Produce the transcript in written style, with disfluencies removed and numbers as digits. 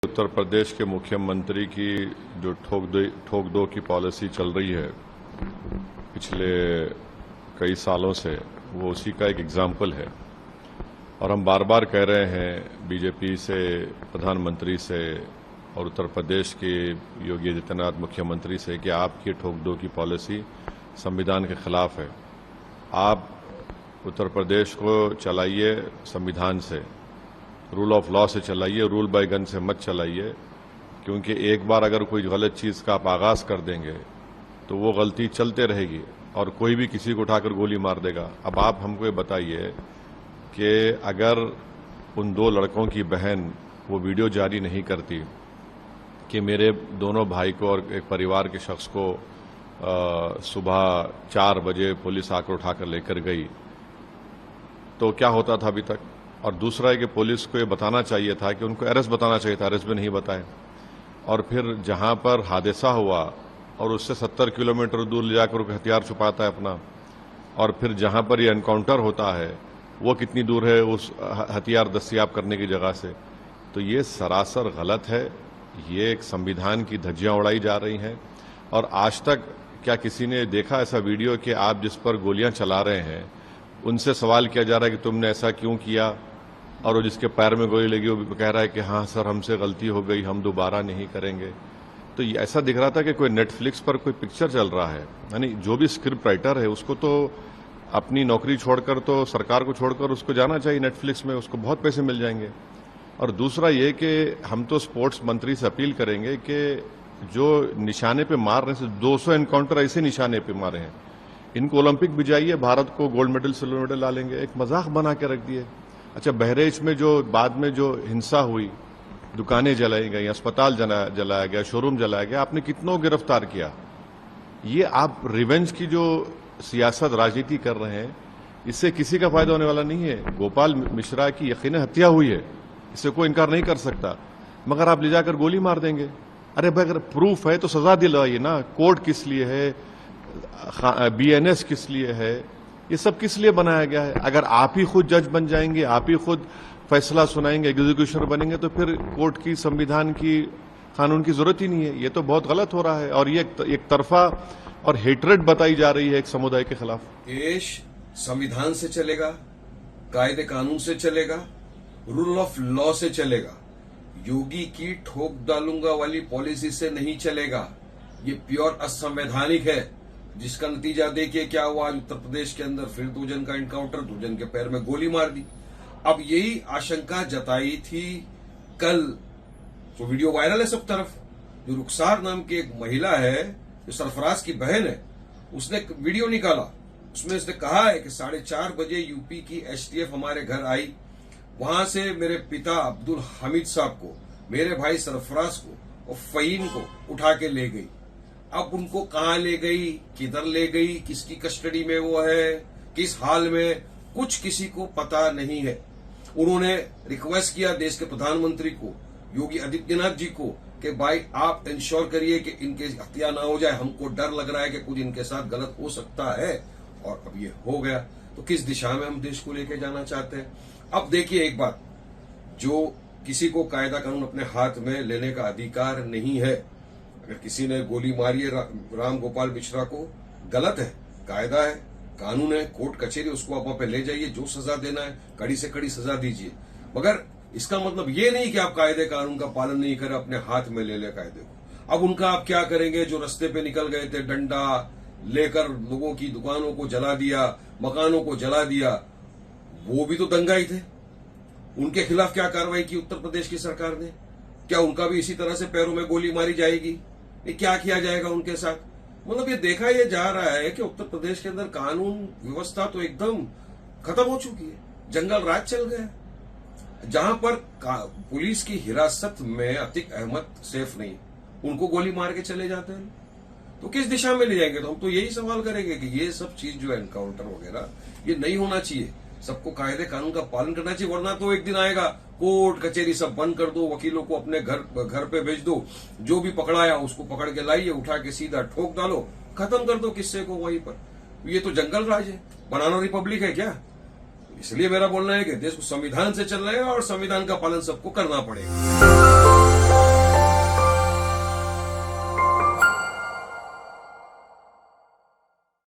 उत्तर प्रदेश के मुख्यमंत्री की जो ठोक दो की पॉलिसी चल रही है पिछले कई सालों से, वो उसी का एक एग्जाम्पल है। और हम बार बार कह रहे हैं बीजेपी से, प्रधानमंत्री से और उत्तर प्रदेश के योगी आदित्यनाथ मुख्यमंत्री से कि आपकी ठोक दो की पॉलिसी संविधान के खिलाफ है। आप उत्तर प्रदेश को चलाइए संविधान से, रूल ऑफ लॉ से चलाइए, रूल बाय गन से मत चलाइए, क्योंकि एक बार अगर कोई गलत चीज़ का आप आगाज़ कर देंगे तो वो गलती चलते रहेगी और कोई भी किसी को उठाकर गोली मार देगा। अब आप हमको ये बताइए कि अगर उन दो लड़कों की बहन वो वीडियो जारी नहीं करती कि मेरे दोनों भाई को और एक परिवार के शख्स को सुबह 4 बजे पुलिस आकर उठाकर लेकर गई, तो क्या होता था अभी तक? और दूसरा है कि पुलिस को ये बताना चाहिए था कि उनको अरेस्ट बताना चाहिए था, अरेस्ट भी नहीं बताए। और फिर जहां पर हादसा हुआ और उससे 70 किलोमीटर दूर ले जाकर हथियार छुपाता है अपना, और फिर जहां पर ये एनकाउंटर होता है वो कितनी दूर है उस हथियार दस्तयाब करने की जगह से। तो ये सरासर गलत है। ये एक संविधान की धज्जियां उड़ाई जा रही हैं। और आज तक क्या किसी ने देखा ऐसा वीडियो कि आप जिस पर गोलियां चला रहे हैं उनसे सवाल किया जा रहा है कि तुमने ऐसा क्यों किया? और वो जिसके पैर में गोली लगी वो कह रहा है कि हाँ सर, हमसे गलती हो गई, हम दोबारा नहीं करेंगे। तो ऐसा दिख रहा था कि कोई नेटफ्लिक्स पर कोई पिक्चर चल रहा है। यानी जो भी स्क्रिप्ट राइटर है उसको तो अपनी नौकरी छोड़कर, तो सरकार को छोड़कर उसको जाना चाहिए नेटफ्लिक्स में, उसको बहुत पैसे मिल जाएंगे। और दूसरा ये कि हम तो स्पोर्ट्स मंत्री से अपील करेंगे कि जो निशाने पे मार रहे हैं, 200 एनकाउंटर ऐसे निशाने पे मारे हैं, इनको ओलंपिक भिजाइए, भारत को गोल्ड मेडल सिल्वर मेडल ला लेंगे। एक मजाक बना के रख दिए। अच्छा, बहरेच में जो बाद में जो हिंसा हुई, दुकानें जलाई गई, अस्पताल जलाया गया, शोरूम जलाया गया, आपने कितनों गिरफ्तार किया? ये आप रिवेंज की जो सियासत राजनीति कर रहे हैं, इससे किसी का फायदा होने वाला नहीं है। गोपाल मिश्रा की यकीनन हत्या हुई है, इससे कोई इनकार नहीं कर सकता, मगर आप ले जाकर गोली मार देंगे। अरे भाई, अगर प्रूफ है तो सजा दिलवाइए ना। कोर्ट किस लिए है, BNS किस लिए है, ये सब किस लिए बनाया गया है? अगर आप ही खुद जज बन जाएंगे, आप ही खुद फैसला सुनाएंगे, एग्जीक्यूशनर बनेंगे, तो फिर कोर्ट की, संविधान की, कानून की जरूरत ही नहीं है। ये तो बहुत गलत हो रहा है और ये एक तरफा और हेट्रेड बताई जा रही है एक समुदाय के खिलाफ। देश संविधान से चलेगा, कायदे कानून से चलेगा, रूल ऑफ लॉ से चलेगा। योगी की ठोक डालूंगा वाली पॉलिसी से नहीं चलेगा। ये प्योर असंवैधानिक है, जिसका नतीजा देखिए क्या हुआ। उत्तर प्रदेश के अंदर फिर 2 जन का एनकाउंटर, 2 जन के पैर में गोली मार दी। अब यही आशंका जताई थी कल, जो वीडियो वायरल है सब तरफ, जो रुखसार नाम की एक महिला है, जो सरफराज की बहन है, उसने एक वीडियो निकाला। उसमें उसने कहा है कि 4:30 बजे यूपी की STF हमारे घर आई, वहां से मेरे पिता अब्दुल हामिद साहब को, मेरे भाई सरफराज को और फहीम को उठा के ले गई। अब उनको कहां ले गई, किधर ले गई, किसकी कस्टडी में वो है, किस हाल में, कुछ किसी को पता नहीं है। उन्होंने रिक्वेस्ट किया देश के प्रधानमंत्री को, योगी आदित्यनाथ जी को, कि भाई आप इंश्योर करिए कि इनके हत्या ना हो जाए, हमको डर लग रहा है कि कुछ इनके साथ गलत हो सकता है। और अब ये हो गया, तो किस दिशा में हम देश को लेके जाना चाहते हैं? अब देखिए एक बात, जो किसी को कायदा कानून अपने हाथ में लेने का अधिकार नहीं है। अगर किसी ने गोली मारी है राम गोपाल मिश्रा को, गलत है, कायदा है, कानून है, कोर्ट कचहरी, उसको आप वहां पे ले जाइए, जो सजा देना है कड़ी से कड़ी सजा दीजिए। मगर इसका मतलब ये नहीं कि आप कायदे कानून का पालन नहीं करें, अपने हाथ में ले ले कायदे को। अब उनका आप क्या करेंगे? जो रास्ते पे निकल गए थे डंडा लेकर, लोगों की दुकानों को जला दिया, मकानों को जला दिया, वो भी तो दंगाई थे। उनके खिलाफ क्या कार्रवाई की उत्तर प्रदेश की सरकार ने? क्या उनका भी इसी तरह से पैरों में गोली मारी जाएगी? ये क्या किया जाएगा उनके साथ? मतलब ये देखा ये जा रहा है कि उत्तर प्रदेश के अंदर कानून व्यवस्था तो एकदम खत्म हो चुकी है, जंगल राज चल गया। जहां पर पुलिस की हिरासत में अतीक अहमद सेफ नहीं, उनको गोली मार के चले जाते हैं, तो किस दिशा में ले जाएंगे? तो हम तो यही सवाल करेंगे कि ये सब चीज जो है एनकाउंटर वगैरह, ये नहीं होना चाहिए। सबको कायदे कानून का पालन करना चाहिए, वरना तो एक दिन आएगा कोर्ट कचहरी सब बंद कर दो, वकीलों को अपने घर पे भेज दो, जो भी पकड़ाया उसको पकड़ के लाइए, उठा के सीधा ठोक डालो, खत्म कर दो किस्से को वहीं पर। ये तो जंगल राज है, बनाना रिपब्लिक है क्या? इसलिए मेरा बोलना है कि देश को संविधान से चल रहा है और संविधान का पालन सबको करना पड़ेगा।